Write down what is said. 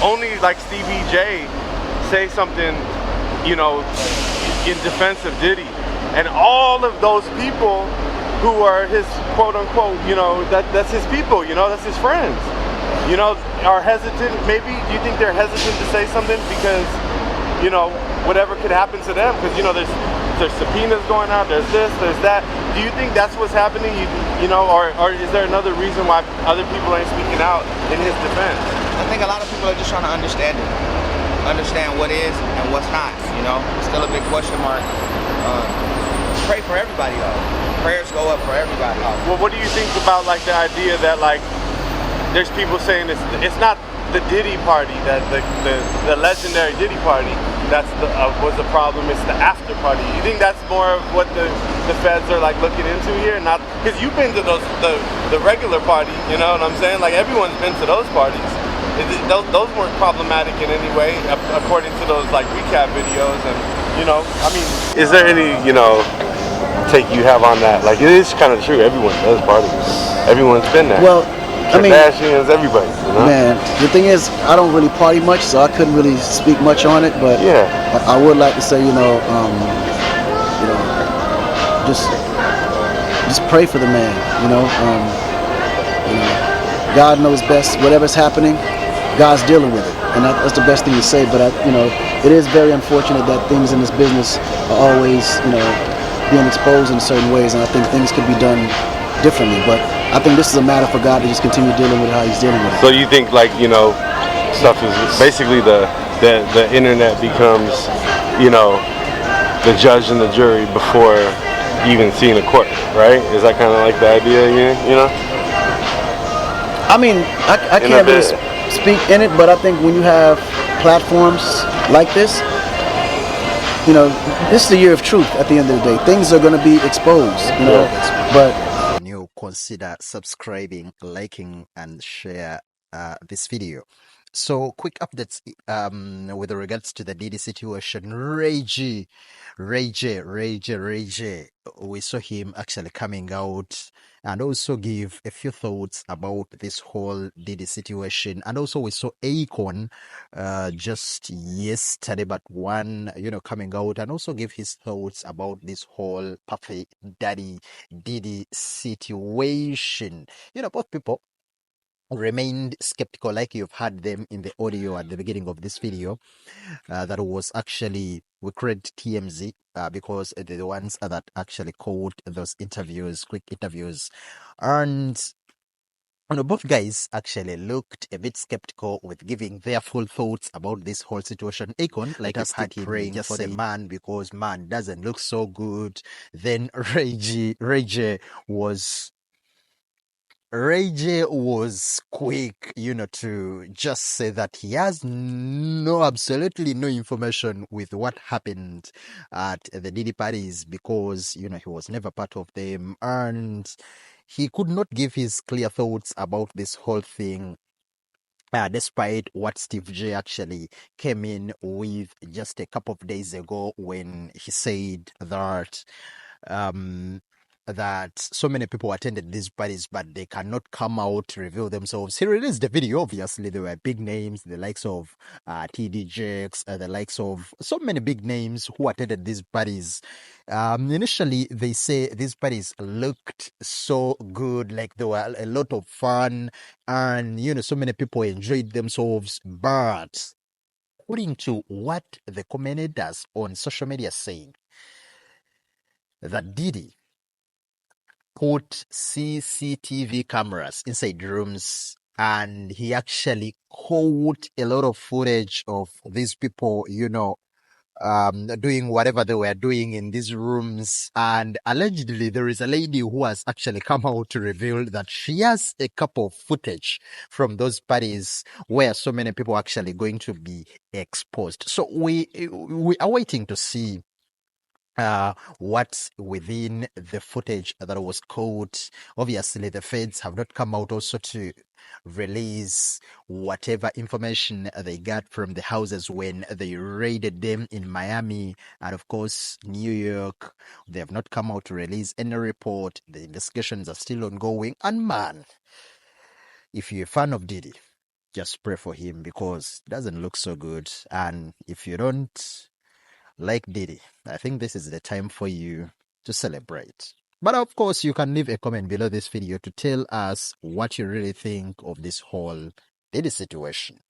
only like Stevie J say something, you know, in defense of Diddy, and all of those people who are his quote unquote, you know, that's his people, you know, that's his friends, you know, are hesitant. Maybe do you think they're hesitant to say something because, you know, whatever could happen to them? Because, you know, there's subpoenas going out, there's this, there's that. Do you think that's what's happening? You know, or is there another reason why other people ain't speaking out in his defense? I think a lot of people are just trying to understand it, understand what is and what's not. You know, still a big question mark. Pray for everybody though. Prayers go up for everybody. Well, what do you think about like the idea that like there's people saying it's not the Diddy party, that the legendary Diddy party that's was the problem, it's the after party? You think that's more of what the feds are like looking into here? Not because you've been to the regular party, you know what I'm saying? Like everyone's been to those parties. Those weren't problematic in any way, according to those like recap videos. And you know, I mean, is there any, you know, take you have on that? Like it is kind of true. Everyone does parties. Everyone's been there. Well, I mean, Kardashians, everybody. You know? Man, the thing is, I don't really party much, so I couldn't really speak much on it. But yeah, I would like to say, you know, just pray for the man. You know, God knows best. Whatever's happening, God's dealing with it, and that's the best thing to say. But you know, it is very unfortunate that things in this business are always, you know, being exposed in certain ways, and I think things could be done differently. But I think this is a matter for God to just continue dealing with how He's dealing with it. So you think, like, you know, stuff is basically the internet becomes, you know, the judge and the jury before even seeing a court, right? Is that kind of like the idea, you know? I mean, I can't really speak in it, but I think when you have platforms like this, you know, this is the year of truth. At the end of the day, things are going to be exposed, you know. But you consider subscribing, liking, and share this video. So, quick updates with regards to the Diddy situation. Ray J, we saw him actually coming out and also give a few thoughts about this whole Diddy situation. And also we saw Akon just yesterday, but one, you know, coming out and also give his thoughts about this whole Puffy Diddy situation. You know, both people remained skeptical, like you've heard them in the audio at the beginning of this video. That was actually, we credit TMZ because they're the ones that actually called those interviews, quick interviews. And you know, both guys actually looked a bit skeptical with giving their full thoughts about this whole situation. Akon, like you've had him praying for the man because man doesn't look so good. Then Ray J was quick, you know, to just say that he has absolutely no information with what happened at the Diddy parties because, you know, he was never part of them and he could not give his clear thoughts about this whole thing. Despite what Steve J actually came in with just a couple of days ago when he said that that so many people attended these parties, but they cannot come out to reveal themselves. He released the video. Obviously, there were big names, the likes of TDJX, the likes of so many big names who attended these parties. Initially, they say these parties looked so good, like they were a lot of fun, and you know, so many people enjoyed themselves. But according to what the commentators on social media saying, that Diddy put CCTV cameras inside rooms and he actually caught a lot of footage of these people, you know, doing whatever they were doing in these rooms. And allegedly, there is a lady who has actually come out to reveal that she has a couple of footage from those parties where so many people are actually going to be exposed. So we are waiting to see what's within the footage that was caught. Obviously, the feds have not come out also to release whatever information they got from the houses when they raided them in Miami and, of course, New York. They have not come out to release any report. The investigations are still ongoing. And man, if you're a fan of Diddy, just pray for him because it doesn't look so good. And if you don't like Diddy, I think this is the time for you to celebrate. But of course, you can leave a comment below this video to tell us what you really think of this whole Diddy situation.